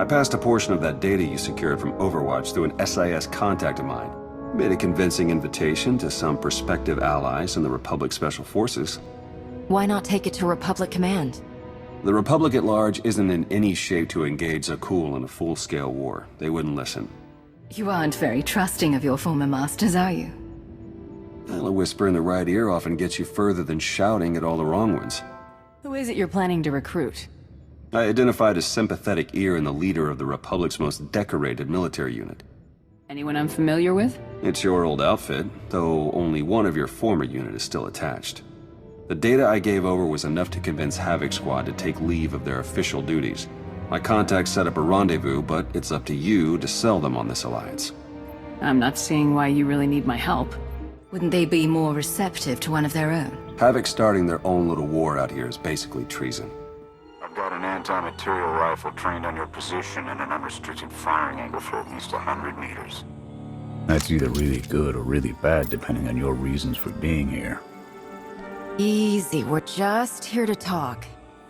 I passed a portion of that data you secured from Overwatch through an SIS contact of mine. Made a convincing invitation to some prospective allies in the Republic Special Forces. Why not take it to Republic Command? The Republic at large isn't in any shape to engage Zakul in a full-scale war. They wouldn't listen. You aren't very trusting of your former masters, are you? Well, a whisper in the right ear often gets you further than shouting at all the wrong ones. Who is it you're planning to recruit? I identified a sympathetic ear in the leader of the Republic's most decorated military unit. Anyone I'm familiar with? It's your old outfit, though only one of your former unit is still attached. The data I gave over was enough to convince Havoc Squad to take leave of their official duties. My contacts set up a rendezvous, but it's up to you to sell them on this alliance. I'm not seeing why you really need my help. Wouldn't they be more receptive to one of their own? Havoc starting their own little war out here is basically treason. I've got an anti-material rifle trained on your position and an unrestricted firing angle for at least 100 meters. That's either really good or really bad, depending on your reasons for being here. Easy, we're just here to talk.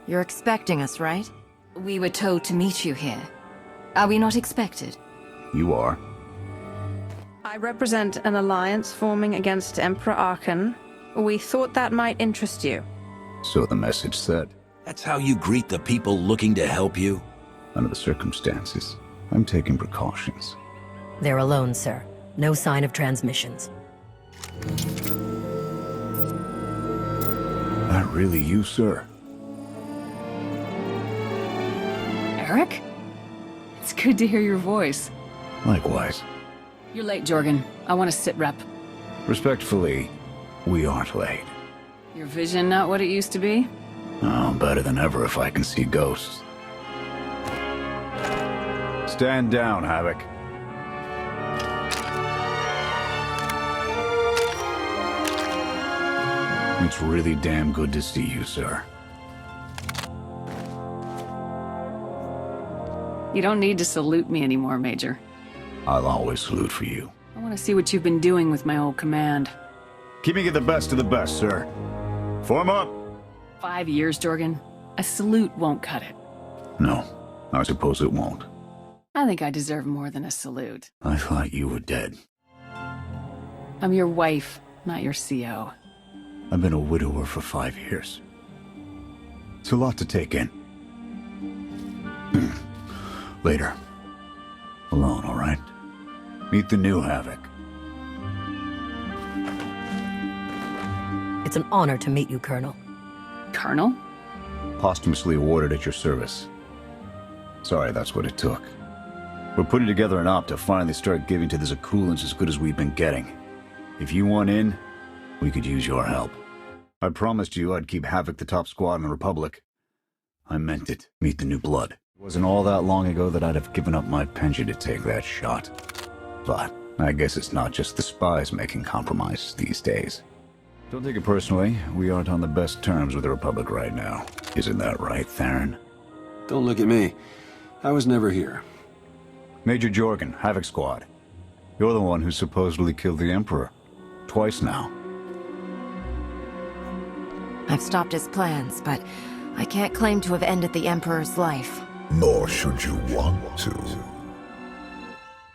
You're expecting us, right? We were told to meet you here. Are we not expected? You are. I represent an alliance forming against Emperor Archon. We thought that might interest you. So the message said. That's how you greet the people looking to help you? Under the circumstances, I'm taking precautions. They're alone, sir. No sign of transmissions. That really you, sir? Aric? It's good to hear your voice. Likewise. You're late, Jorgan. I want to sit rep. Respectfully, we aren't late. Your vision not what it used to be? Oh, better than ever if I can see ghosts. Stand down, Havoc. It's really damn good to see you, sir. You don't need to salute me anymore, Major. I'll always salute for you. I want to see what you've been doing with my old command. Keeping it the best of the best, sir. Form up! 5 years, Jorgan. A salute won't cut it. No, I suppose it won't. I think I deserve more than a salute. I thought you were dead. I'm your wife, not your CO. I've been a widower for 5 years. It's a lot to take in. Later. Alone, all right? Meet the new Havoc. It's an honor to meet you, Colonel. Colonel? Posthumously awarded at your service. Sorry, that's what it took. We're putting together an op to finally start giving to the Zakulans as good as we've been getting. If you want in, we could use your help. I promised you I'd keep Havoc the top squad in the Republic. I meant it. Meet the new blood. It wasn't all that long ago that I'd have given up my pension to take that shot. But I guess it's not just the spies making compromises these days. Don't take it personally. We aren't on the best terms with the Republic right now. Isn't that right, Theron? Don't look at me. I was never here. Major Jorgan, Havoc Squad. You're the one who supposedly killed the Emperor. Twice now. I've stopped his plans, but I can't claim to have ended the Emperor's life. Nor should you want to.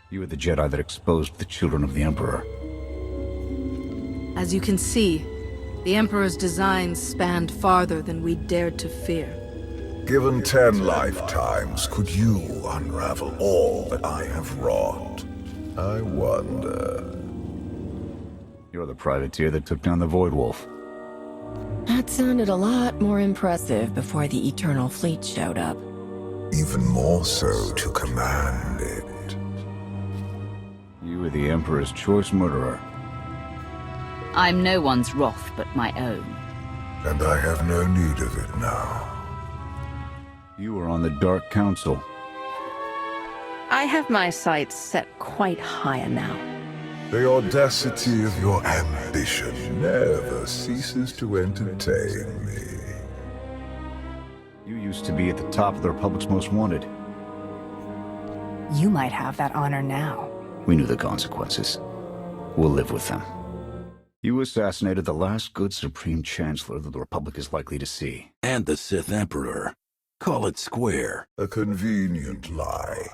You were the Jedi that exposed the children of the Emperor. As you can see, the Emperor's designs spanned farther than we dared to fear. Given 10 lifetimes, could you unravel all that I have wrought? I wonder. You're the privateer that took down the Void Wolf. That sounded a lot more impressive before the Eternal Fleet showed up. Even more so to command it. You were the Emperor's choice murderer. I'm no one's wrath but my own. And I have no need of it now. You were on the Dark Council. I have my sights set quite high now. The audacity of your ambition never ceases to entertain me. You used to be at the top of the Republic's most wanted. You might have that honor now. We knew the consequences. We'll live with them. You assassinated the last good Supreme Chancellor that the Republic is likely to see. And the Sith Emperor. Call it square. A convenient lie,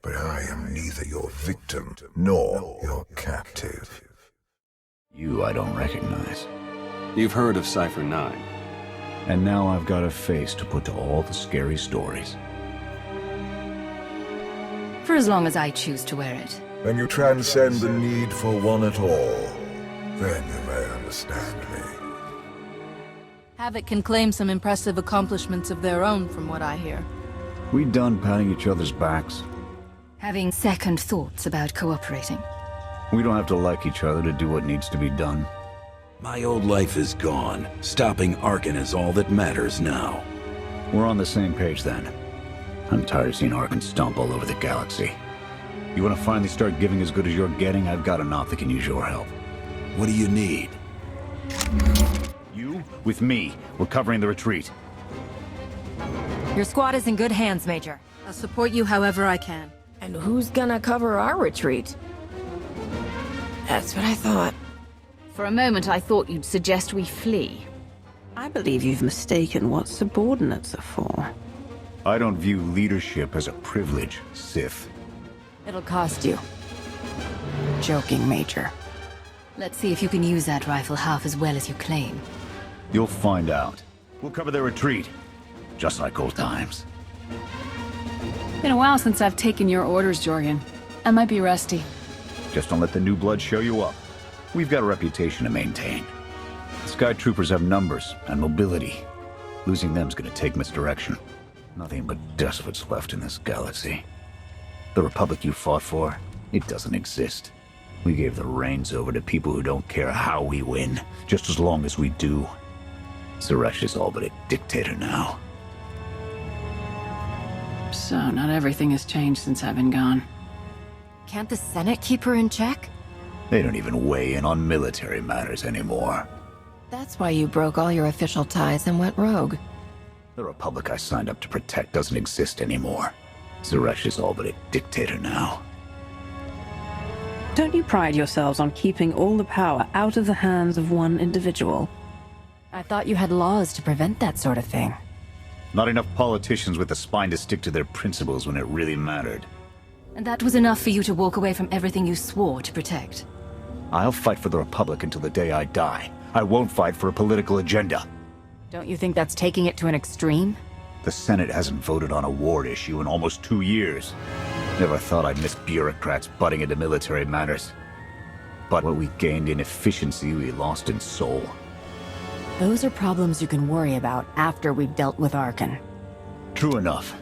but I am neither your victim nor your captive. You I don't recognize. You've heard of Cipher 9. And now I've got a face to put to all the scary stories. For as long as I choose to wear it. When you transcend the need for one at all, then you may understand me. Havoc can claim some impressive accomplishments of their own, from what I hear. We done patting each other's backs? Having second thoughts about cooperating. We don't have to like each other to do what needs to be done. My old life is gone. Stopping Arkan is all that matters now. We're on the same page then. I'm tired of seeing Arkan stomp all over the galaxy. You want to finally start giving as good as you're getting? I've got an op that can use your help. What do you need? You, with me, we're covering the retreat. Your squad is in good hands, Major. I'll support you however I can. And who's gonna cover our retreat? That's what I thought. For a moment, I thought you'd suggest we flee. I believe you've mistaken what subordinates are for. I don't view leadership as a privilege, Sith. It'll cost you. Joking, Major. Let's see if you can use that rifle half as well as you claim. You'll find out. We'll cover their retreat. Just like old times. Been a while since I've taken your orders, Jorgan. I might be rusty. Just don't let the new blood show you up. We've got a reputation to maintain. Sky Troopers have numbers and mobility. Losing them's gonna take misdirection. Nothing but despots left in this galaxy. The Republic you fought for, it doesn't exist. We gave the reins over to people who don't care how we win, just as long as we do. Suresh is all but a dictator now. So, not everything has changed since I've been gone. Can't the Senate keep her in check? They don't even weigh in on military matters anymore. That's why you broke all your official ties and went rogue. The Republic I signed up to protect doesn't exist anymore. Suresh is all but a dictator now. Don't you pride yourselves on keeping all the power out of the hands of one individual? I thought you had laws to prevent that sort of thing. Not enough politicians with the spine to stick to their principles when it really mattered. And that was enough for you to walk away from everything you swore to protect. I'll fight for the Republic until the day I die. I won't fight for a political agenda. Don't you think that's taking it to an extreme? The Senate hasn't voted on a war issue in almost 2 years. Never thought I'd miss bureaucrats butting into military matters. But what we gained in efficiency, we lost in soul. Those are problems you can worry about after we've dealt with Arkan. True enough.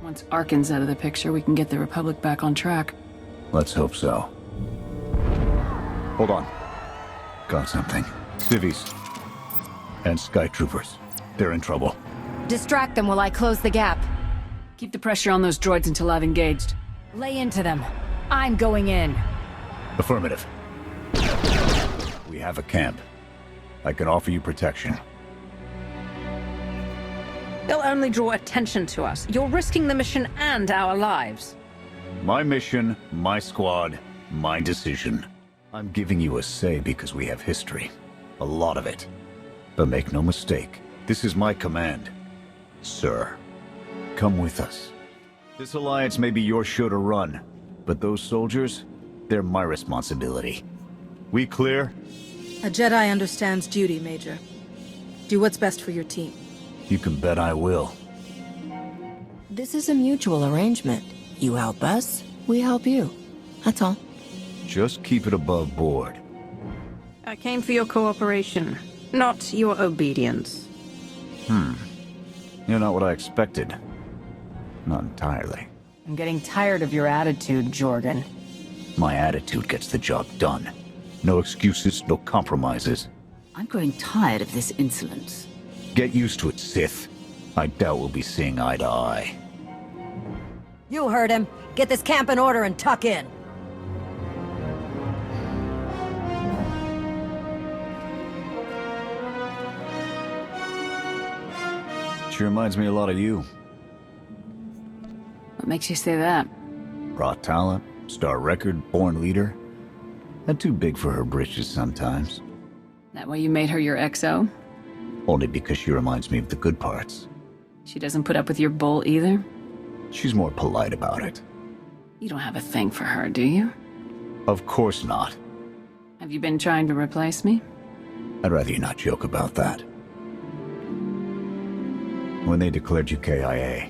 Once Arkan's out of the picture, we can get the Republic back on track. Let's hope so. Hold on. Got something. Civvies. And Sky Troopers. They're in trouble. Distract them while I close the gap. Keep the pressure on those droids until I've engaged. Lay into them. I'm going in. Affirmative. We have a camp. I can offer you protection. They'll only draw attention to us. You're risking the mission and our lives. My mission, my squad, my decision. I'm giving you a say because we have history. A lot of it. But make no mistake, this is my command. Sir, come with us. This alliance may be your show to run, but those soldiers, they're my responsibility. We clear? A Jedi understands duty, Major. Do what's best for your team. You can bet I will. This is a mutual arrangement. You help us, we help you. That's all. Just keep it above board. I came for your cooperation, not your obedience. You're not what I expected. Not entirely. I'm getting tired of your attitude, Jorgan. My attitude gets the job done. No excuses, no compromises. I'm growing tired of this insolence. Get used to it, Sith. I doubt we'll be seeing eye to eye. You heard him. Get this camp in order and tuck in. Sure reminds me a lot of you. What makes you say that? Raw talent, star record, born leader. Not too big for her britches sometimes. That why you made her your XO? Only because she reminds me of the good parts. She doesn't put up with your bull either? She's more polite about it. You don't have a thing for her, do you? Of course not. Have you been trying to replace me? I'd rather you not joke about that. When they declared you KIA,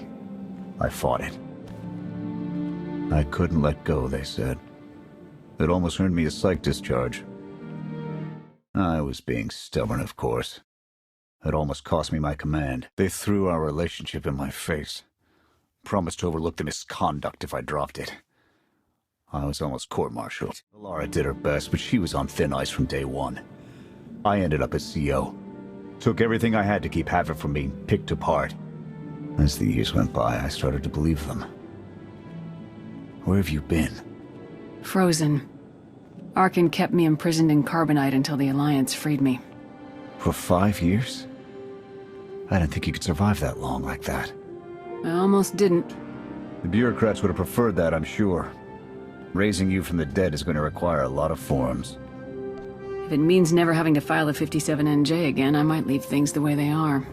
I fought it. I couldn't let go, they said. It almost earned me a psych discharge. I was being stubborn, of course. It almost cost me my command. They threw our relationship in my face. Promised to overlook the misconduct if I dropped it. I was almost court-martialed. Laura did her best, but she was on thin ice from day one. I ended up as CO. Took everything I had to keep Havoc from being picked apart. As the years went by, I started to believe them. Where have you been? Frozen. Arkin kept me imprisoned in Carbonite until the Alliance freed me. For 5 years? I didn't think you could survive that long like that. I almost didn't. The bureaucrats would have preferred that, I'm sure. Raising you from the dead is going to require a lot of forms. If it means never having to file a 57NJ again, I might leave things the way they are.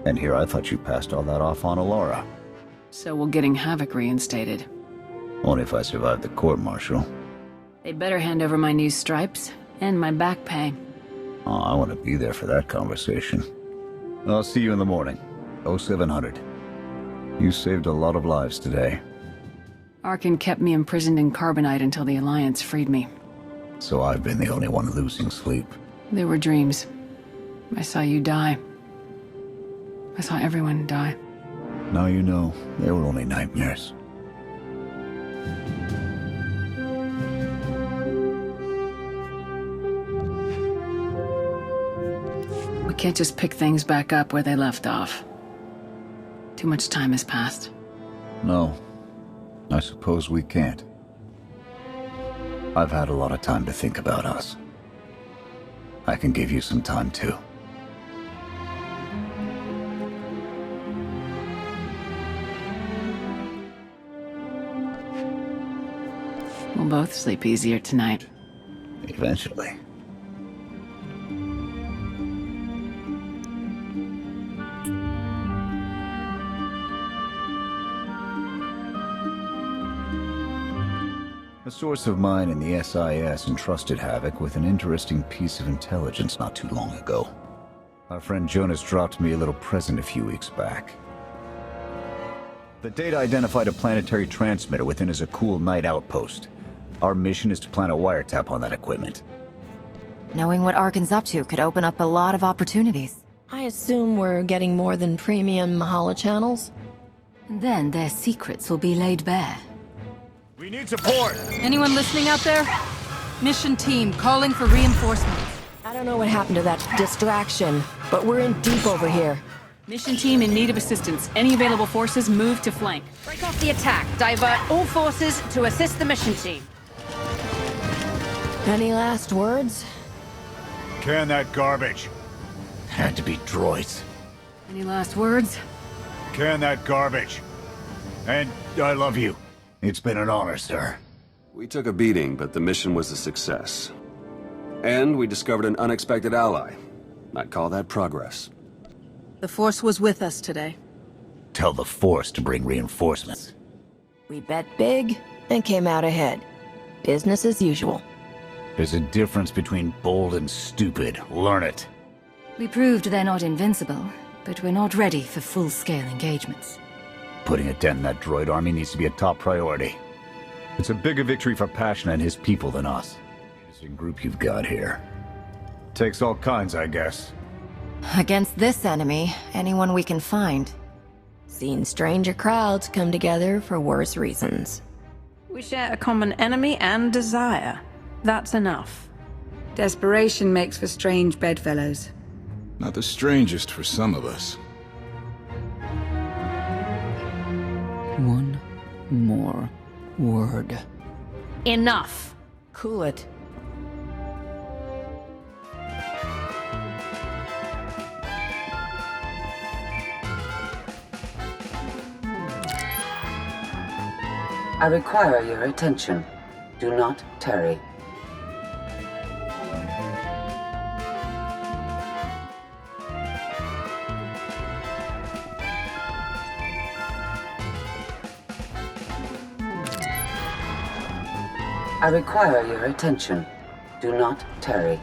And here I thought you passed all that off on Alara. So will getting Havoc reinstated. Only if I survive the court-martial. They'd better hand over my new stripes, and my back pay. Oh, I want to be there for that conversation. I'll see you in the morning. 0700. You saved a lot of lives today. Arkin kept me imprisoned in Carbonite until the Alliance freed me. So I've been the only one losing sleep. They were dreams. I saw you die. I saw everyone die. Now you know, they were only nightmares. We can't just pick things back up where they left off. Too much time has passed. No, I suppose we can't. I've had a lot of time to think about us. I can give you some time too. We'll both sleep easier tonight. Eventually. A source of mine in the SIS entrusted Havoc with an interesting piece of intelligence not too long ago. Our friend Jonas dropped me a little present a few weeks back. The data identified a planetary transmitter within a Zakul night outpost. Our mission is to plant a wiretap on that equipment. Knowing what Arkin's up to could open up a lot of opportunities. I assume we're getting more than premium holochannels? And then their secrets will be laid bare. We need support! Anyone listening out there? Mission team calling for reinforcements. I don't know what happened to that distraction, but we're in deep over here. Mission team in need of assistance. Any available forces move to flank. Break off the attack. Divert all forces to assist the mission team. Any last words? Can that garbage. Had to be droids. Any last words? Can that garbage. And I love you. It's been an honor, sir. We took a beating, but the mission was a success. And we discovered an unexpected ally. I'd call that progress. The Force was with us today. Tell the Force to bring reinforcements. We bet big and came out ahead. Business as usual. There's a difference between bold and stupid. Learn it. We proved they're not invincible, but we're not ready for full-scale engagements. Putting a dent in that droid army needs to be a top priority. It's a bigger victory for Passion and his people than us. Interesting group you've got here. Takes all kinds, I guess. Against this enemy, anyone we can find. Seen stranger crowds come together for worse reasons. We share a common enemy and desire. That's enough. Desperation makes for strange bedfellows. Not the strangest for some of us. One more word. Enough. Cool it. I require your attention. Do not tarry. I require your attention. Do not tarry.